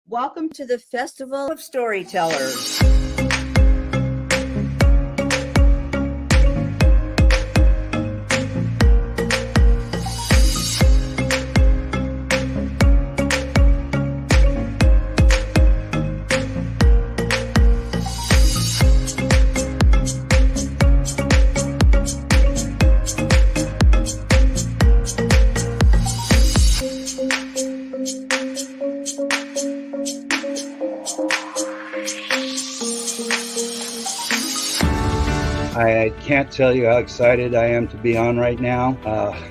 Welcome to the Festival of Storytellers. I can't tell you how excited I am to be on right now.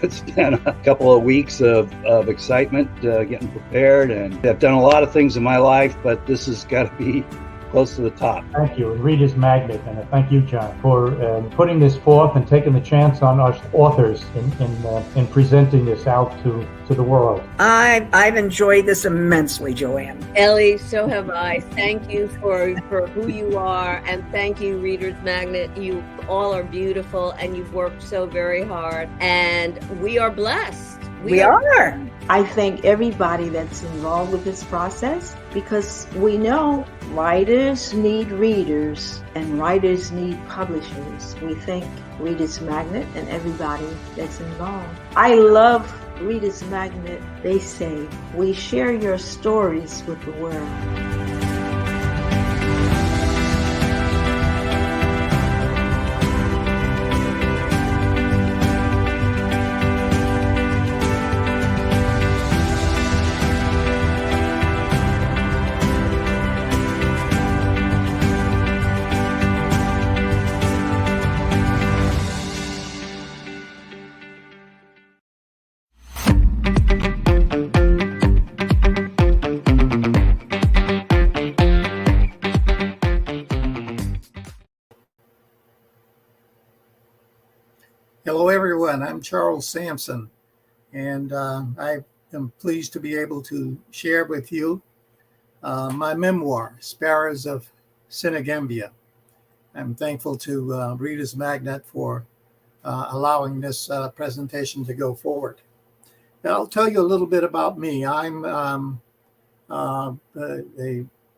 It's been a couple of weeks of excitement, getting prepared, and I've done a lot of things in my life, but this has got to be close to the top. Thank you, and Reader's Magnet, and thank you, John, for putting this forth and taking the chance on us authors in presenting this out to the world. I've enjoyed this immensely, Joanne. Ellie, so have I. Thank you for who you are, and thank you, Reader's Magnet. You all are beautiful, and you've worked so very hard, and we are blessed. We are. I thank everybody that's involved with this process, because we know writers need readers and writers need publishers. We thank Reader's Magnet and everybody that's involved. I love Reader's Magnet. They say, we share your stories with the world. Hello, everyone. I'm Charles Sampson, and I am pleased to be able to share with you my memoir, Sparrows of Senegal. I'm thankful to Reader's Magnet for allowing this presentation to go forward. And I'll tell you a little bit about me. I'm a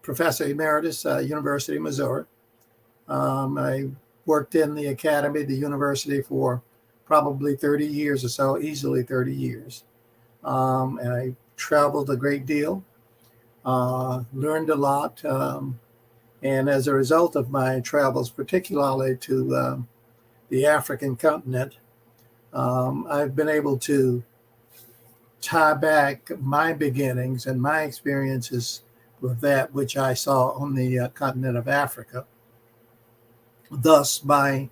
professor emeritus at University of Missouri. I worked in the academy, the university, for probably 30 years or so, easily 30 years. And I traveled a great deal, learned a lot. And as a result of my travels, particularly to the African continent, I've been able to tie back my beginnings and my experiences with that which I saw on the continent of Africa. Thus, my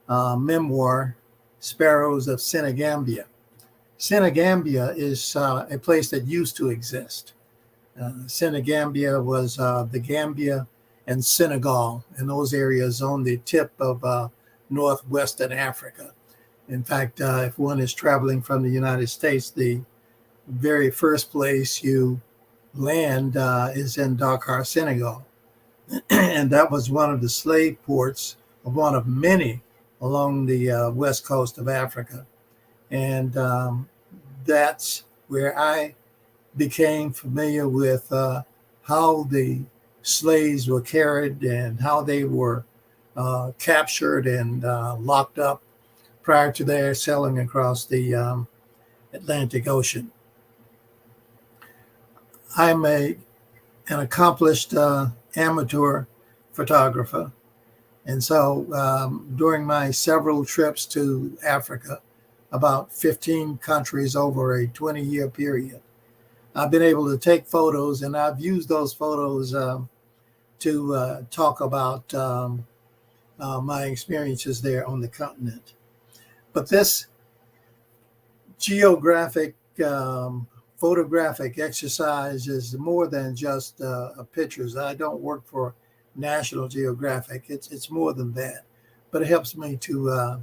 memoir, Sparrows of Senegal. Senegal is a place that used to exist. Senegal was the Gambia and Senegal, and those areas on the tip of northwestern Africa. In fact, if one is traveling from the United States, the very first place you land is in Dakar, Senegal. And that was one of the slave ports, one of many along the west coast of Africa. And that's where I became familiar with how the slaves were carried and how they were captured and locked up prior to their sailing across the Atlantic Ocean. I'm an accomplished amateur photographer. And so during my several trips to Africa, about 15 countries over a 20-year period, I've been able to take photos, and I've used those photos to talk about my experiences there on the continent. But this geographic photographic exercise is more than just pictures. I don't work for National Geographic. It's more than that, but it helps me to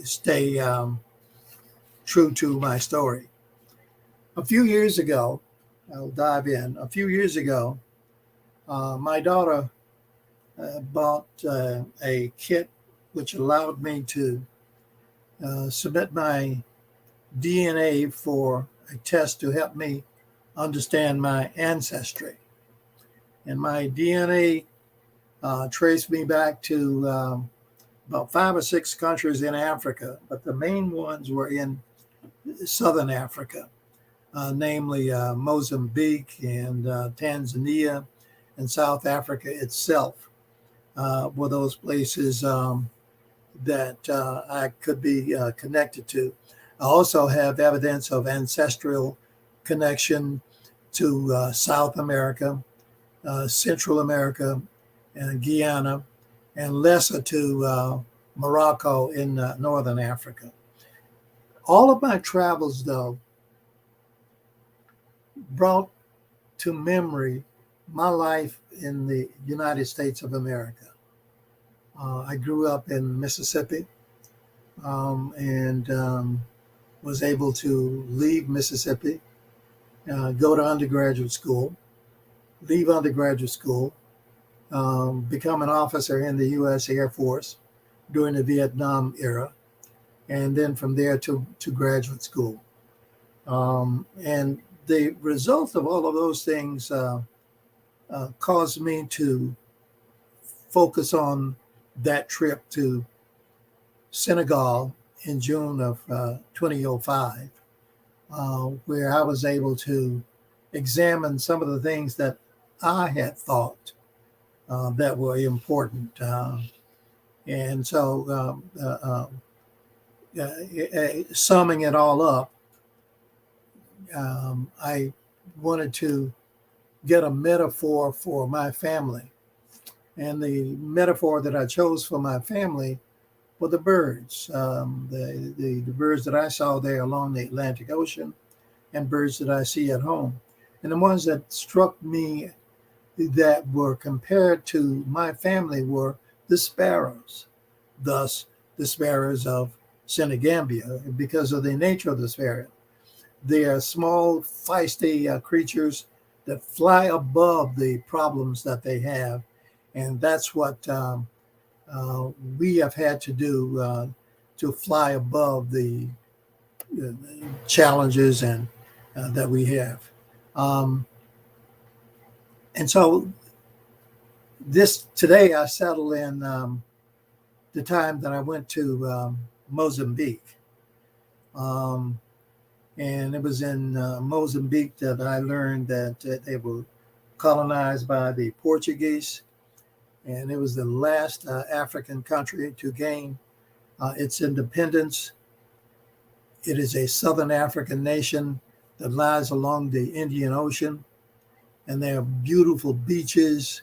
stay true to my story. A few years ago, I'll dive in. A few years ago, my daughter bought a kit which allowed me to submit my DNA for a test to help me understand my ancestry. And my DNA traced me back to about 5 or 6 countries in Africa, but the main ones were in Southern Africa, namely Mozambique and Tanzania and South Africa itself were those places that I could be connected to. I also have evidence of ancestral connection to South America, Central America, and Guyana, and lesser to Morocco in Northern Africa. All of my travels, though, brought to memory my life in the United States of America. I grew up in Mississippi and was able to leave Mississippi, go to undergraduate school, leave undergraduate school, become an officer in the U.S. Air Force during the Vietnam era, and then from there to graduate school. And the result of all of those things caused me to focus on that trip to Senegal in June of 2005, where I was able to examine some of the things that I had thought that were important. And so summing it all up, I wanted to get a metaphor for my family. And the metaphor that I chose for my family were the birds, the birds that I saw there along the Atlantic Ocean and birds that I see at home. And the ones that struck me that were compared to my family were the sparrows, thus the sparrows of Senegambia, because of the nature of the sparrow. They are small, feisty creatures that fly above the problems that they have. And that's what we have had to do to fly above the challenges and that we have. And so today I settled in the time that I went to Mozambique. And it was in Mozambique that I learned that they were colonized by the Portuguese. And it was the last African country to gain its independence. It is a Southern African nation that lies along the Indian Ocean. And there are beautiful beaches,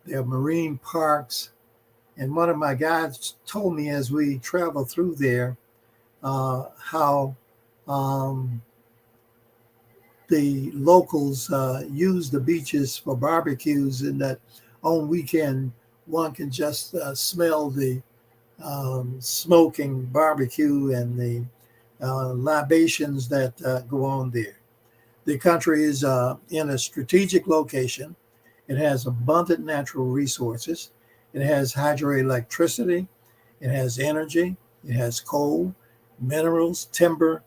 there are marine parks. And one of my guides told me as we traveled through there how the locals use the beaches for barbecues, and that on weekend one can just smell the smoking barbecue and the libations that go on there. The country is in a strategic location. It has abundant natural resources. It has hydroelectricity. It has energy. It has coal, minerals, timber,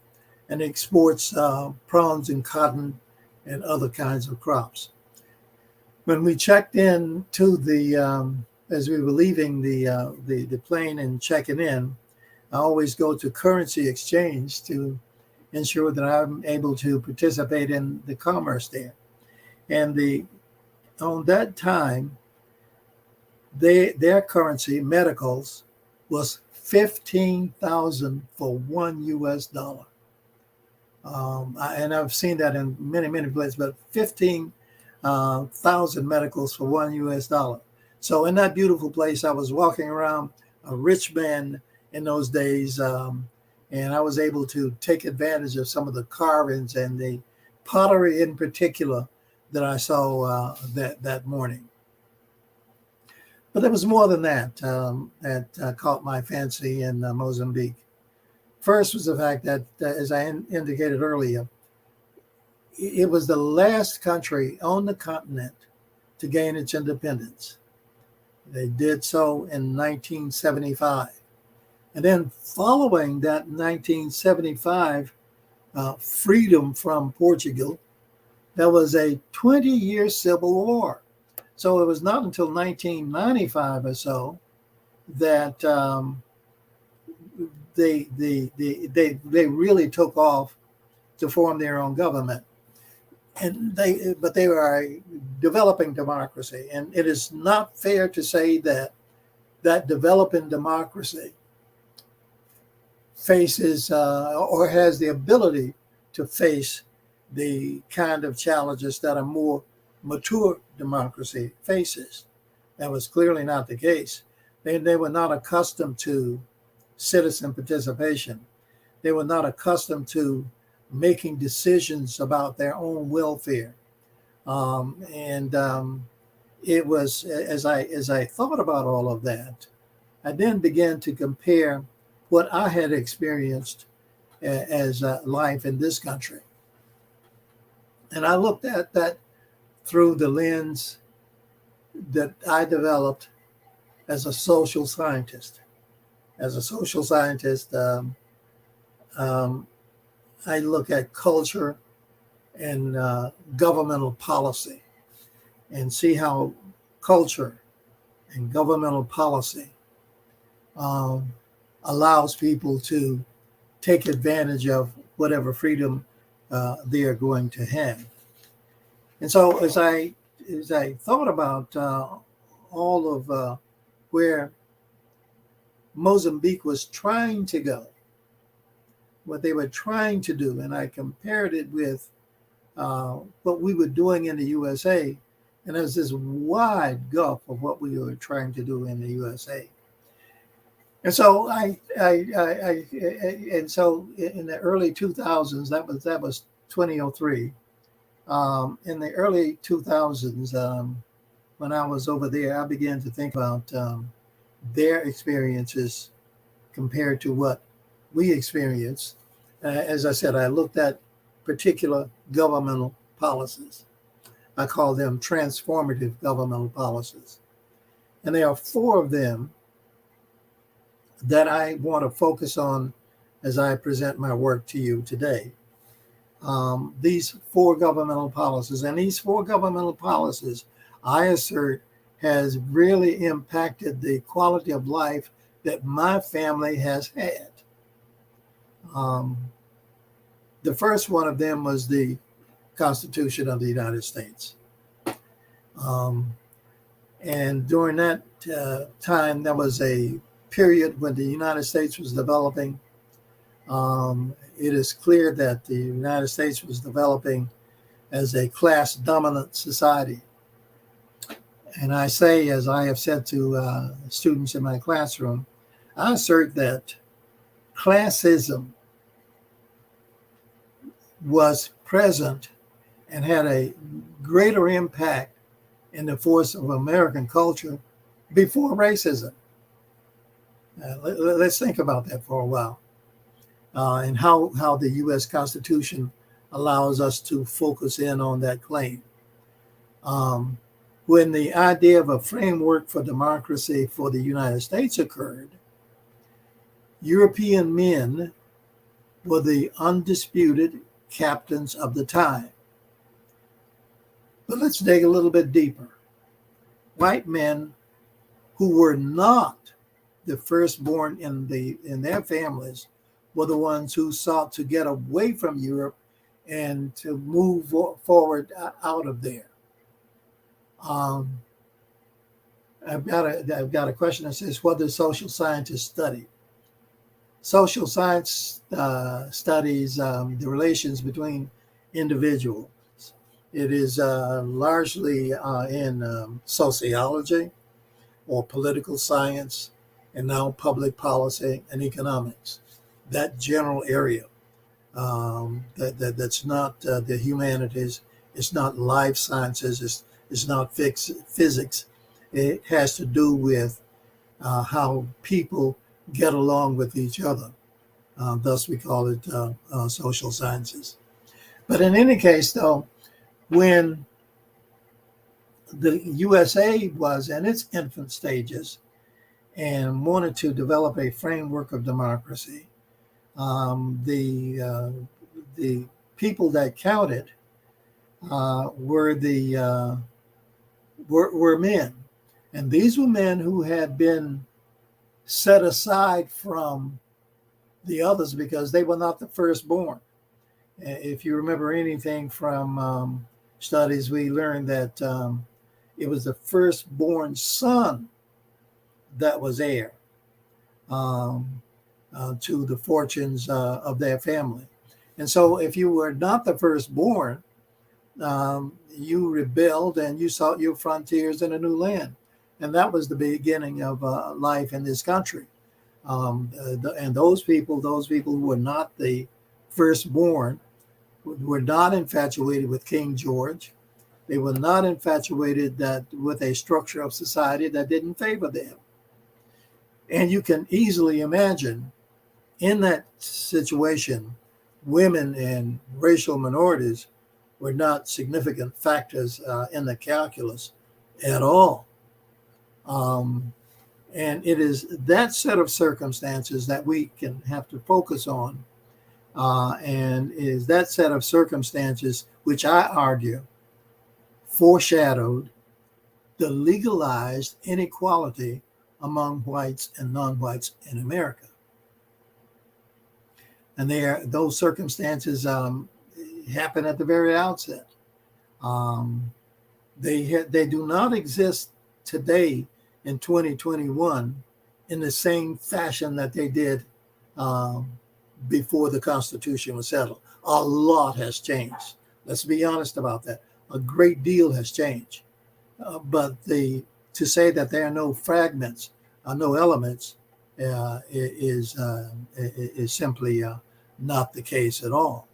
and exports prawns and cotton and other kinds of crops. When we checked in to as we were leaving the plane and checking in, I always go to currency exchange to ensure that I'm able to participate in the commerce there. And on that time, their currency, medicals, was $15,000 for $1 US. And I've seen that in many, many places, but 15,000 medicals for $1 US. So in that beautiful place, I was walking around, a rich man in those days, and I was able to take advantage of some of the carvings and the pottery in particular that I saw that morning. But there was more than that that caught my fancy in Mozambique. First was the fact that, as I indicated earlier, it was the last country on the continent to gain its independence. They did so in 1975. And then following that 1975 freedom from Portugal, there was a 20-year civil war. So it was not until 1995 or so that they really took off to form their own government. And they were a developing democracy. And it is not fair to say that developing democracy faces or has the ability to face the kind of challenges that a more mature democracy faces. That was clearly not the case. They were not accustomed to citizen participation. They were not accustomed to making decisions about their own welfare. It was, as I thought about all of that, I then began to compare what I had experienced as life in this country. And I looked at that through the lens that I developed as a social scientist. As a social scientist, I look at culture and governmental policy and see how culture and governmental policy allows people to take advantage of whatever freedom they are going to have. And so as I thought about all of where Mozambique was trying to go, what they were trying to do, and I compared it with what we were doing in the USA, and there's this wide gulf of what we were trying to do in the USA. And so so in the early 2000s, that was 2003. In the early 2000s, when I was over there, I began to think about their experiences compared to what we experienced. As I said, I looked at particular governmental policies. I call them transformative governmental policies. And there are 4 of them that I want to focus on as I present my work to you today. These 4 governmental policies, and these 4 governmental policies, I assert, has really impacted the quality of life that my family has had. The first one of them was the Constitution of the United States. And during that time, there was a period when the United States was developing. It is clear that the United States was developing as a class-dominant society. And I say, as I have said to students in my classroom, I assert that classism was present and had a greater impact in the force of American culture before racism. Let's think about that for a while, and how the U.S. Constitution allows us to focus in on that claim. When the idea of a framework for democracy for the United States occurred, European men were the undisputed captains of the time. But let's dig a little bit deeper. White men who were not the firstborn in their families were the ones who sought to get away from Europe and to move forward out of there. I've got a question that says, what does social scientists study? Social science studies the relations between individuals. It is largely in sociology or political science, and now public policy and economics. That general area that's not the humanities. It's not life sciences. It's not physics. It has to do with how people get along with each other. Thus, we call it social sciences. But in any case, though, when the USA was in its infant stages and wanted to develop a framework of democracy, the people that counted were men, and these were men who had been set aside from the others because they were not the firstborn. If you remember anything from studies, we learned that it was the firstborn son that was heir to the fortunes of their family. And so if you were not the firstborn, you rebelled and you sought your frontiers in a new land. And that was the beginning of life in this country. And those people who were not the firstborn were not infatuated with King George. They were not infatuated with a structure of society that didn't favor them. And you can easily imagine in that situation, women and racial minorities were not significant factors in the calculus at all. And it is that set of circumstances that we can have to focus on. And is that set of circumstances, which I argue foreshadowed the legalized inequality among whites and non-whites in America. And those circumstances happen at the very outset. They do not exist today in 2021 in the same fashion that they did before the Constitution was settled. A lot has changed. Let's be honest about that. A great deal has changed. But to say that there are no fragments, no elements, is simply not the case at all.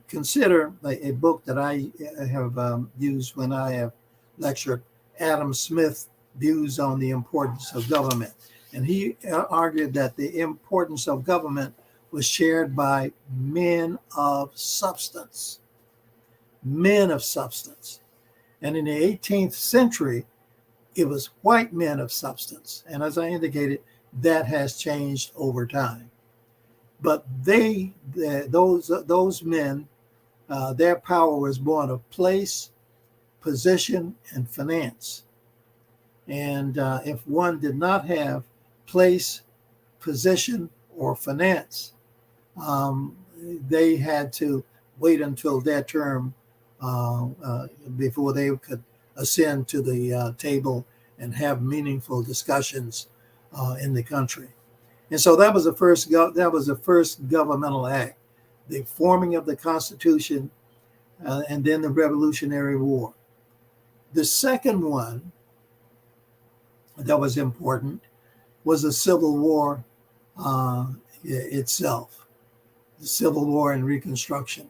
Consider a book that I have used when I have lectured, Adam Smith, Views on the Importance of Government. And he argued that the importance of government was shared by men of substance. Men of substance. And in the 18th century, it was white men of substance. And as I indicated, that has changed over time. But those men, their power was born of place, position, and finance. And if one did not have place, position, or finance, they had to wait until their term before they could ascend to the table and have meaningful discussions in the country. And so that was the first governmental act, the forming of the Constitution, and then the Revolutionary War. The second one that was important was the Civil War itself, the Civil War and Reconstruction.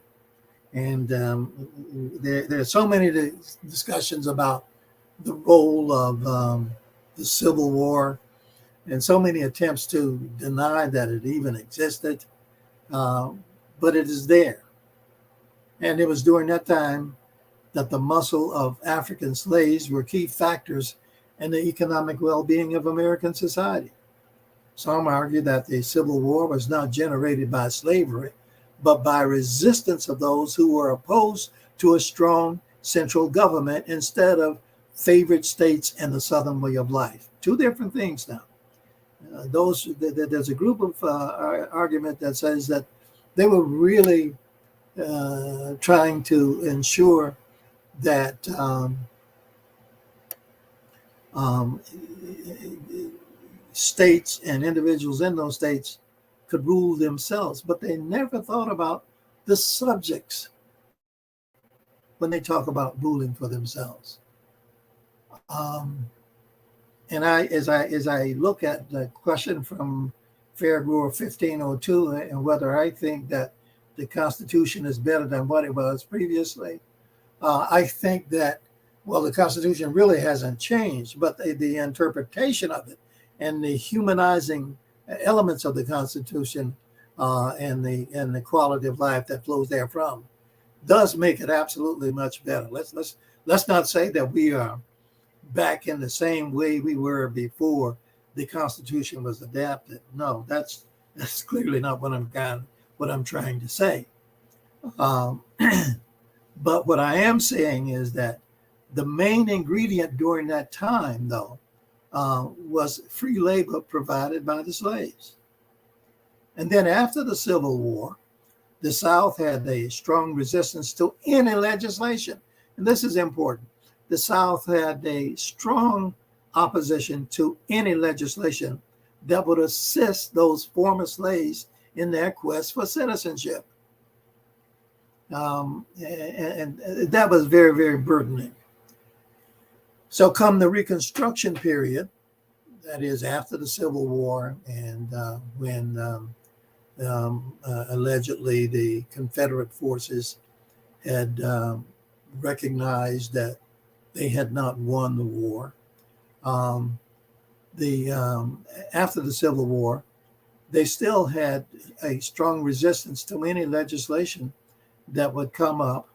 And there are so many discussions about the role of the Civil War and so many attempts to deny that it even existed, but it is there. And it was during that time that the muscle of African slaves were key factors in the economic well-being of American society. Some argue that the Civil War was not generated by slavery, but by resistance of those who were opposed to a strong central government instead of favored states and the Southern way of life. Two different things now. There's a group of argument that says that they were really trying to ensure that states and individuals in those states could rule themselves, but they never thought about the subjects when they talk about ruling for themselves. And as I look at the question from Fairgrove 1502 and whether I think that the Constitution is better than what it was previously, I think that, well, the Constitution really hasn't changed, but the interpretation of it and the humanizing elements of the Constitution and the quality of life that flows therefrom does make it absolutely much better. Let's not say that we are back in the same way we were before the Constitution was adapted. No, that's clearly not what I'm trying to say. But what I am saying is that the main ingredient during that time, though, was free labor provided by the slaves. And then after the Civil War, the South had a strong resistance to any legislation. And this is important. The South had a strong opposition to any legislation that would assist those former slaves in their quest for citizenship. And that was very, very burdening. So come the Reconstruction period, that is after the Civil War, and when allegedly the Confederate forces had recognized that they had not won the war. After the Civil War, they still had a strong resistance to any legislation that would come up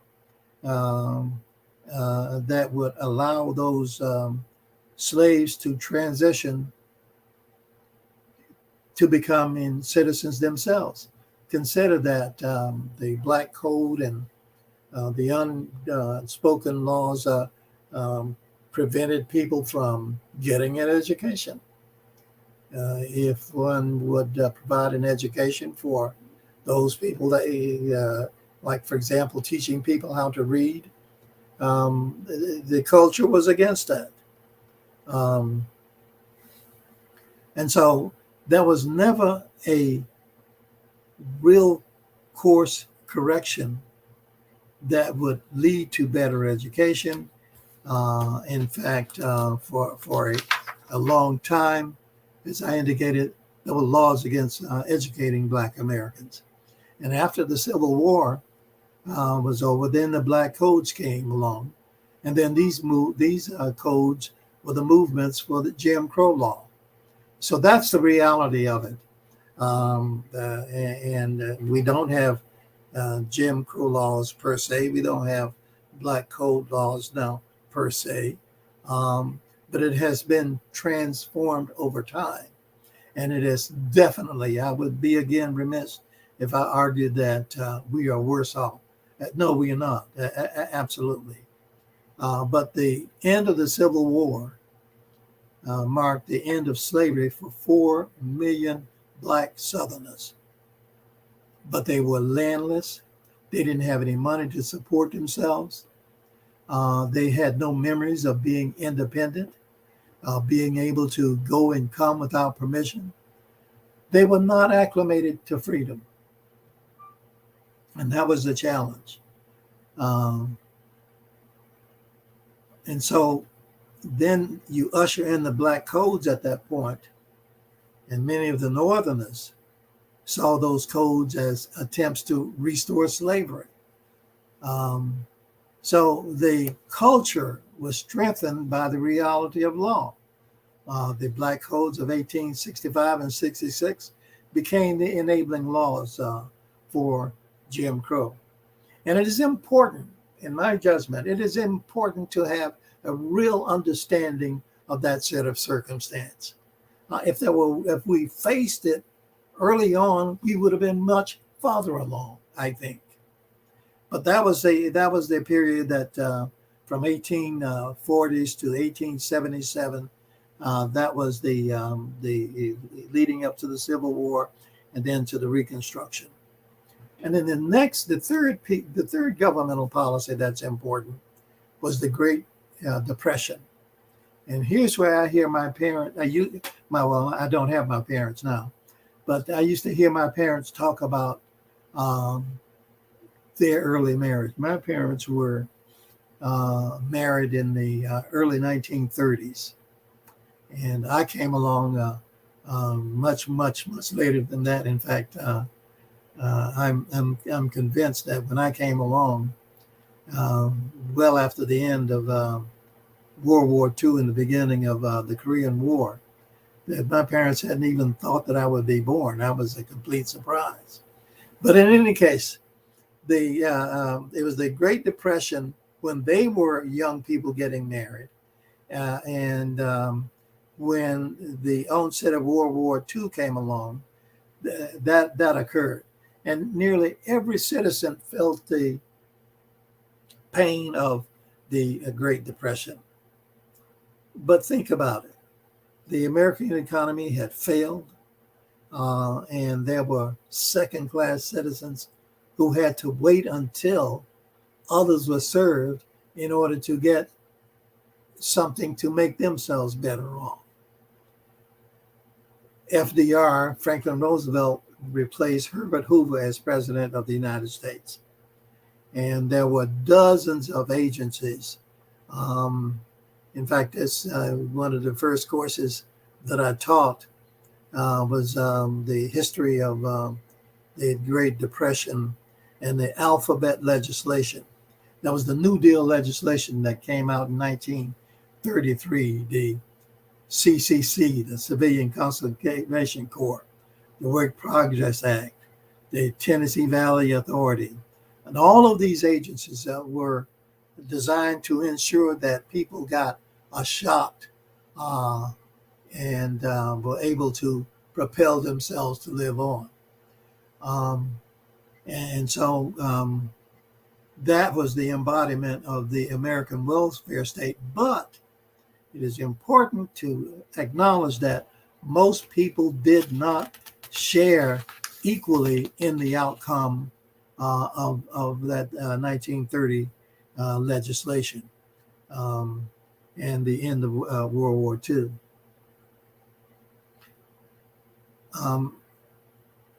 that would allow those slaves to transition to becoming citizens themselves. Consider that the Black Code and the unspoken laws prevented people from getting an education. If one would provide an education for those people that, like, for example, teaching people how to read, the culture was against that. And so there was never a real course correction that would lead to better education. In fact, for a long time, as I indicated, there were laws against educating Black Americans. And after the Civil War was over, then the Black Codes came along. And then these codes were the movements for the Jim Crow law. So that's the reality of it. And we don't have Jim Crow laws per se. We don't have Black Code laws now per se. But it has been transformed over time. And it is definitely, I would be again remiss if I argued that we are worse off. No, we are not. Absolutely. But the end of the Civil War marked the end of slavery for 4 million Black Southerners. But they were landless. They didn't have any money to support themselves. They had no memories of being independent, being able to go and come without permission. They were not acclimated to freedom. And that was the challenge. And so then you usher in the Black Codes at that point, and many of the Northerners saw those codes as attempts to restore slavery. So the culture was strengthened by the reality of law. The Black Codes of 1865 and 66 became the enabling laws for Jim Crow. And it is important, in my judgment, it is important to have a real understanding of that set of circumstance. If we faced it early on, we would have been much farther along, I think. But that was the period that from 1840s to 1877, that was the leading up to the Civil War, and then to the Reconstruction. And then the third governmental policy that's important was the Great Depression. And here's where I hear my parents. I don't have my parents now, but I used to hear my parents talk about their early marriage. My parents were married in the early 1930s, and I came along much later than that. In fact, I'm convinced that when I came along, well after the end of World War II and the beginning of the Korean War, that my parents hadn't even thought that I would be born. That was a complete surprise. But in any case, it was the Great Depression when they were young people getting married, and when the onset of World War II came along, that occurred, and nearly every citizen felt the pain of the Great Depression. But think about it. The American economy had failed, and there were second-class citizens who had to wait until others were served in order to get something to make themselves better off. FDR, Franklin Roosevelt, replaced Herbert Hoover as president of the United States. And there were dozens of agencies. In fact, it's one of the first courses that I taught was the history of the Great Depression and the alphabet legislation. That was the New Deal legislation that came out in 1933, the CCC, the Civilian Conservation Corps, the Work Progress Act, the Tennessee Valley Authority, and all of these agencies were designed to ensure that people got a shot and were able to propel themselves to live on. And so that was the embodiment of the American welfare state. But it is important to acknowledge that most people did not share equally in the outcome of that 1930 legislation and the end of World War II.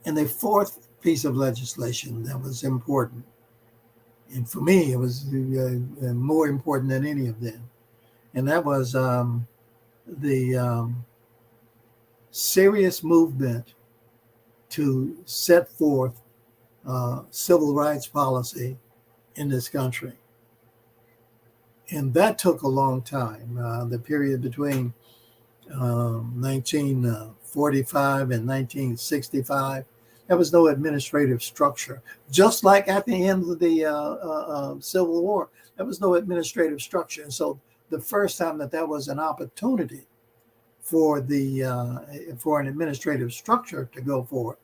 And the fourth piece of legislation that was important, and for me, it was more important than any of them, and that was the serious movement to set forth civil rights policy in this country. And that took a long time, the period between 1945 and 1965. There was no administrative structure. Just like at the end of the Civil War, there was no administrative structure. And so the first time that there was an opportunity for for an administrative structure to go forward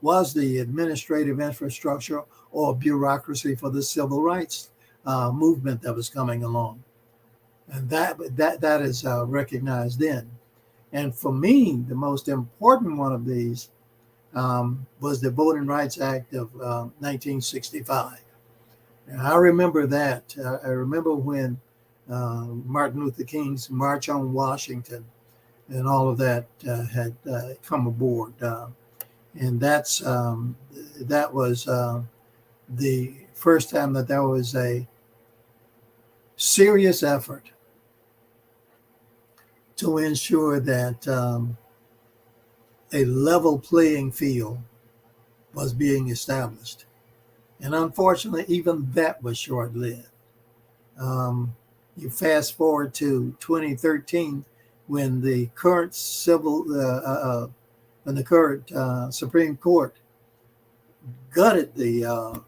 was the administrative infrastructure or bureaucracy for the civil rights movement that was coming along. And that is recognized then. And for me, the most important one of these was the Voting Rights Act of 1965. And I remember that. I remember when Martin Luther King's March on Washington and all of that had come aboard. And that was the first time that there was a serious effort to ensure that a level playing field was being established. And unfortunately, even that was short-lived. You fast forward to 2013, when the current Supreme Court gutted the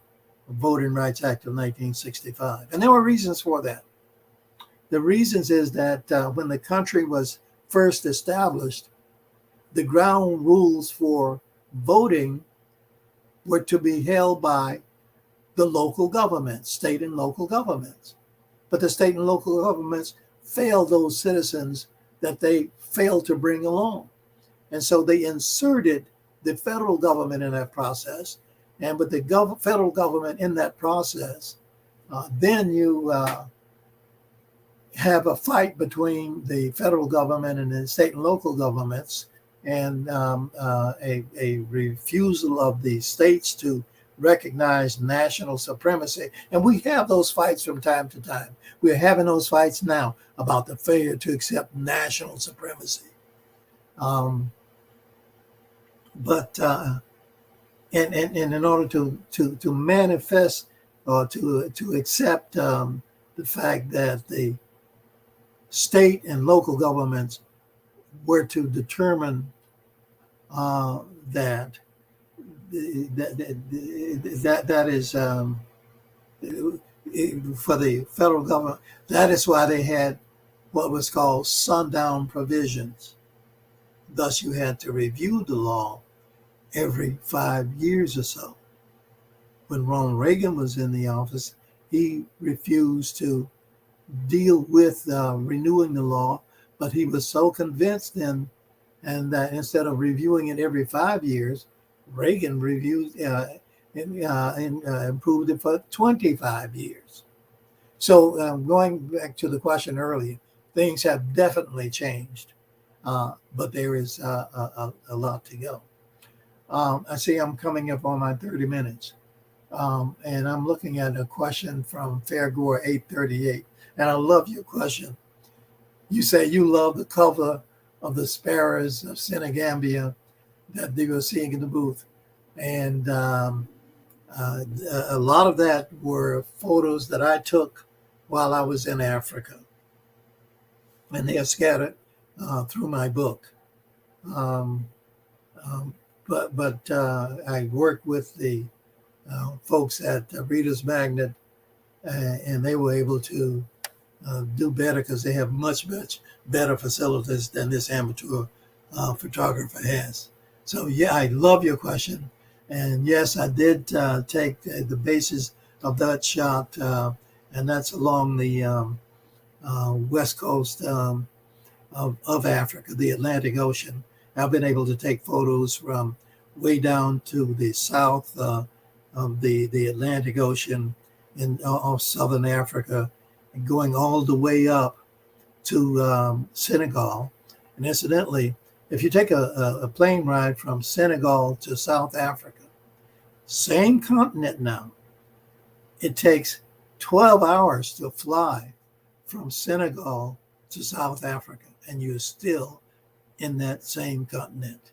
Voting Rights Act of 1965. And there were reasons for that. The reasons is that when the country was first established, the ground rules for voting were to be held by the local governments, state and local governments. But the state and local governments failed those citizens that they failed to bring along. And so they inserted the federal government in that process. And with the federal government in that process, then you have a fight between the federal government and the state and local governments, and a refusal of the states to recognize national supremacy. And we have those fights from time to time. We're having those fights now about the failure to accept national supremacy. But in order to manifest or to accept the fact that the state and local governments were to determine that is for the federal government. That is why they had what was called sundown provisions. Thus, you had to review the law every 5 years or so. When Ronald Reagan was in the office, he refused to deal with renewing the law, but he was so convinced and that instead of reviewing it every 5 years, Reagan reviewed and improved it for 25 years. So going back to the question earlier, things have definitely changed, but there is a lot to go. I see I'm coming up on my 30 minutes, and I'm looking at a question from Fairgore 838, and I love your question. You say you love the cover of the Sparrows of Senegambia that they were seeing in the booth, and a lot of that were photos that I took while I was in Africa, and they are scattered through my book. But I worked with the folks at Reader's Magnet, and they were able to do better because they have much better facilities than this amateur photographer has. So yeah, I love your question, and yes, I did take the basis of that shot, and that's along the west coast of Africa, the Atlantic Ocean. I've been able to take photos from way down to the south of the Atlantic Ocean in off southern Africa, and going all the way up to Senegal. And incidentally, if you take a plane ride from Senegal to South Africa, same continent now, it takes 12 hours to fly from Senegal to South Africa, and you're still in that same continent.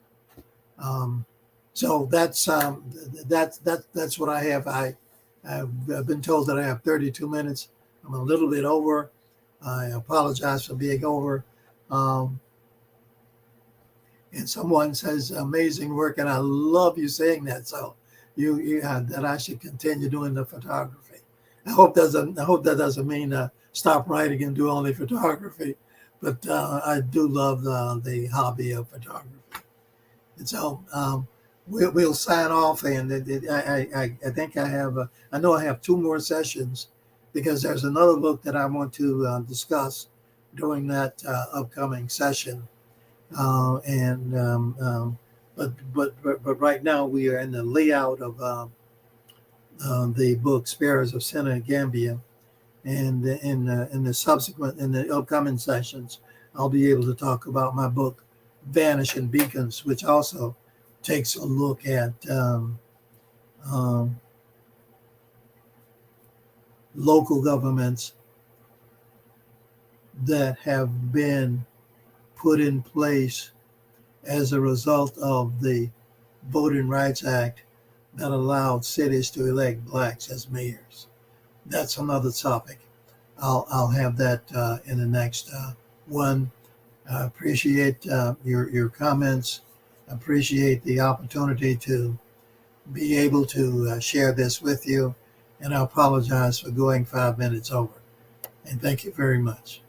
So that's what I have. I've been told that I have 32 minutes. I'm a little bit over. I apologize for being over. And someone says amazing work, and I love you saying that. So you that I should continue doing the photography. I hope that doesn't mean stop writing and do only photography, but I do love the hobby of photography. And so we'll sign off, and I think I know I have 2 more sessions because there's another book that I want to discuss during that upcoming session. But right now we are in the layout of the book Sparrows of Senegambia, and in the upcoming sessions I'll be able to talk about my book Vanishing Beacons, which also takes a look at local governments that have been put in place as a result of the Voting Rights Act that allowed cities to elect blacks as mayors. That's another topic. I'll have that in the next one. I appreciate your comments. I appreciate the opportunity to be able to share this with you. And I apologize for going 5 minutes over. And thank you very much.